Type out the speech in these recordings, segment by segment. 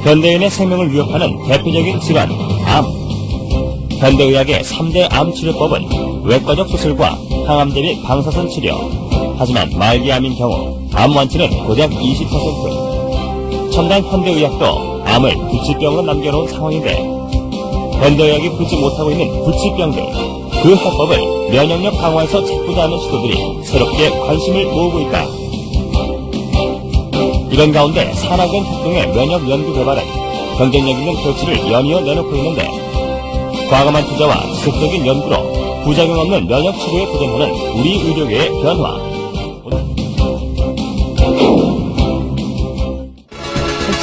현대인의 생명을 위협하는 대표적인 질환, 암. 현대의학의 3대 암 치료법은 외과적 수술과 항암 대비 방사선 치료. 하지만 말기암인 경우 암 완치는 고작 20%. 첨단 현대의학도 암을 불치병으로 남겨놓은 상황인데 현대의학이 풀지 못하고 있는 불치병들, 그 해법을 면역력 강화에서 찾고자 하는 시도들이 새롭게 관심을 모으고 있다. 이런 가운데 산학연 협동의 면역 연구 개발은 경쟁력 있는 결실을 연이어 내놓고 있는데 과감한 투자와 지속적인 연구로 부작용 없는 면역 치료에 도전하는 우리 의료계의 변화.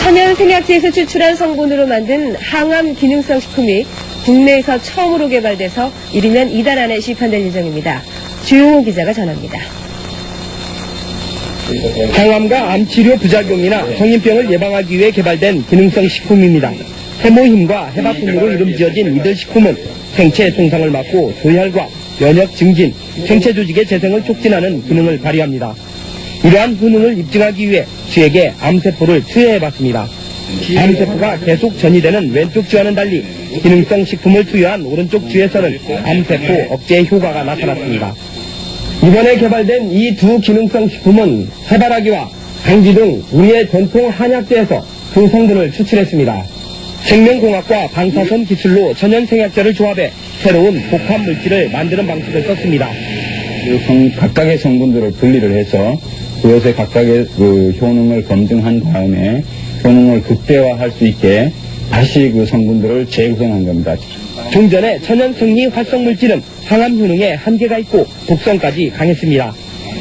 천연 생약제에서 추출한 성분으로 만든 항암 기능성 식품이 국내에서 처음으로 개발돼서 이르면 이달 안에 시판될 예정입니다. 주용호 기자가 전합니다. 항암과 암치료 부작용이나 성인병을 예방하기 위해 개발된 기능성 식품입니다. 해모힘과 해바품으로 이름 지어진 이들 식품은 생체 손상을 막고 조혈과 면역 증진, 생체 조직의 재생을 촉진하는 기능을 발휘합니다. 이러한 효능을 입증하기 위해 쥐에게 암세포를 투여해봤습니다. 암세포가 계속 전이되는 왼쪽 쥐와는 달리 기능성 식품을 투여한 오른쪽 쥐에서는 암세포 억제 효과가 나타났습니다. 이번에 개발된 이 두 기능성 식품은 해바라기와 당귀 등 우리의 전통 한약재에서 그 성분을 추출했습니다. 생명공학과 방사선 기술로 천연생약제를 조합해 새로운 복합 물질을 만드는 방식을 썼습니다. 각각의 성분들을 분리를 해서 그것의 각각의 효능을 검증한 다음에 효능을 극대화할 수 있게 다시 그 성분들을 재구성한 겁니다. 종전의 천연성리 활성물질은 항암 효능에 한계가 있고 독성까지 강했습니다.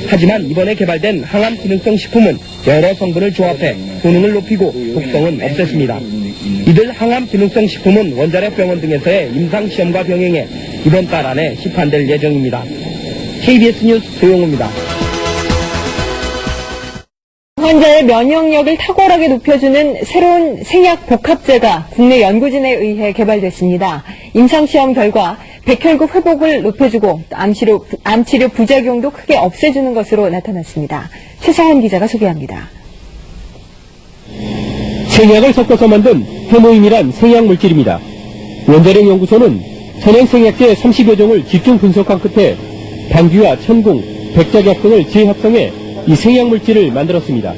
하지만 이번에 개발된 항암 기능성 식품은 여러 성분을 조합해 효능을 높이고 독성은 없앴습니다. 이들 항암 기능성 식품은 원자력 병원 등에서의 임상시험과 병행해 이번 달 안에 시판될 예정입니다. KBS 뉴스 조용호입니다. 환자의 면역력을 탁월하게 높여주는 새로운 생약 복합제가 국내 연구진에 의해 개발됐습니다. 임상시험 결과 백혈구 회복을 높여주고 암치료 부작용도 크게 없애주는 것으로 나타났습니다. 최성원 기자가 소개합니다. 생약을 섞어서 만든 해모임이란 생약물질입니다. 원자력 연구소는 천연생약제 30여 종을 집중 분석한 끝에 당귀와 천궁, 백작약 등을 재합성해 이 생약물질을 만들었습니다.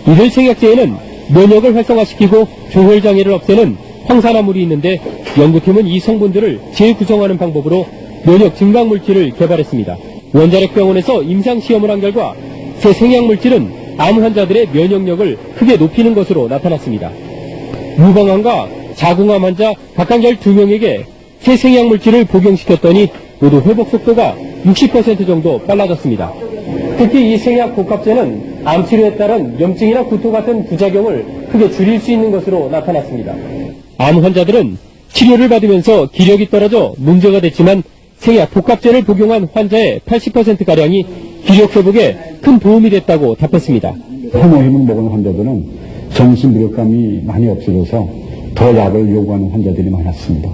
이들 생약제에는 면역을 활성화시키고 조혈장애를 없애는 황산화물이 있는데 연구팀은 이 성분들을 재구성하는 방법으로 면역 증강물질을 개발했습니다. 원자력 병원에서 임상시험을 한 결과 새 생약물질은 암 환자들의 면역력을 크게 높이는 것으로 나타났습니다. 유방암과 자궁암 환자 각각 12명에게 새 생약물질을 복용시켰더니 모두 회복 속도가 60% 정도 빨라졌습니다. 특히 이 생약 복합제는 암치료에 따른 염증이나 구토 같은 부작용을 크게 줄일 수 있는 것으로 나타났습니다. 암 환자들은 치료를 받으면서 기력이 떨어져 문제가 됐지만 생약 복합제를 복용한 환자의 80%가량이 기력 회복에 큰 도움이 됐다고 답했습니다. 해모힘을 먹은 환자들은 정신 무력감이 많이 없어져서 더 약을 요구하는 환자들이 많았습니다.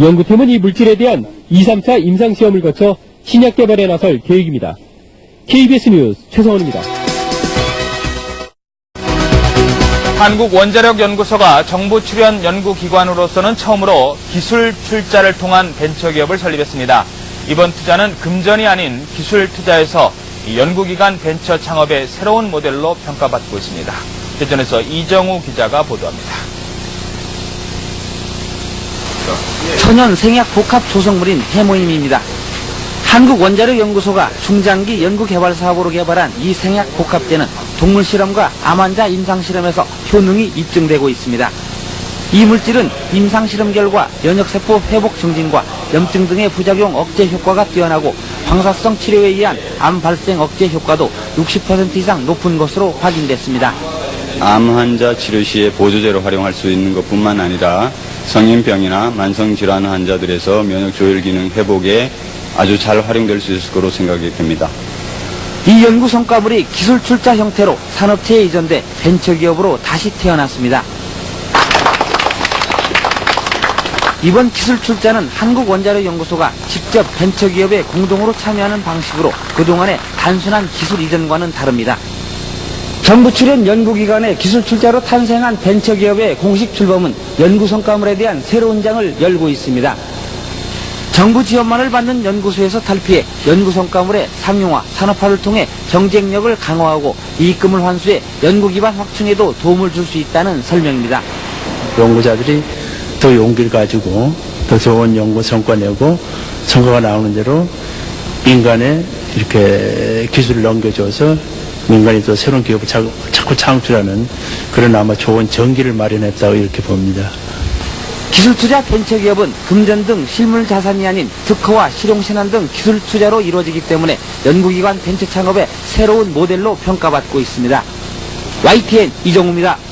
연구팀은 이 물질에 대한 2, 3차 임상시험을 거쳐 신약 개발에 나설 계획입니다. KBS 뉴스 최성원입니다. 한국원자력연구소가 정부 출연 연구기관으로서는 처음으로 기술 출자를 통한 벤처기업을 설립했습니다. 이번 투자는 금전이 아닌 기술 투자에서 연구기관 벤처 창업의 새로운 모델로 평가받고 있습니다. 대전에서 이정우 기자가 보도합니다. 천연 생약 복합 조성물인 해모임입니다. 한국원자력연구소가 중장기 연구개발 사업으로 개발한 이 생약 복합제는 동물 실험과 암 환자 임상실험에서 효능이 입증되고 있습니다. 이 물질은 임상실험 결과 면역세포 회복 증진과 염증 등의 부작용 억제 효과가 뛰어나고 방사성 치료에 의한 암 발생 억제 효과도 60% 이상 높은 것으로 확인됐습니다. 암 환자 치료 시에 보조제로 활용할 수 있는 것뿐만 아니라 성인병이나 만성질환 환자들에서 면역 조혈 기능 회복에 아주 잘 활용될 수 있을 거로 생각이 됩니다. 이 연구 성과물이 기술 출자 형태로 산업체에 이전돼 벤처기업으로 다시 태어났습니다. 이번 기술 출자는 한국원자력연구소가 직접 벤처기업에 공동으로 참여하는 방식으로 그동안의 단순한 기술 이전과는 다릅니다. 정부 출연 연구기관의 기술 출자로 탄생한 벤처기업의 공식 출범은 연구 성과물에 대한 새로운 장을 열고 있습니다. 정부 지원만을 받는 연구소에서 탈피해 연구 성과물의 상용화, 산업화를 통해 경쟁력을 강화하고 이익금을 환수해 연구 기반 확충에도 도움을 줄 수 있다는 설명입니다. 연구자들이 더 용기를 가지고 더 좋은 연구 성과 내고 성과가 나오는 대로 민간에 이렇게 기술을 넘겨줘서 민간이 또 새로운 기업을 자꾸 창출하는 그런 아마 좋은 전기를 마련했다고 이렇게 봅니다. 기술투자 벤처기업은 금전 등 실물 자산이 아닌 특허와 실용신안 등 기술 투자로 이루어지기 때문에 연구기관 벤처 창업의 새로운 모델로 평가받고 있습니다. YTN 이정우입니다.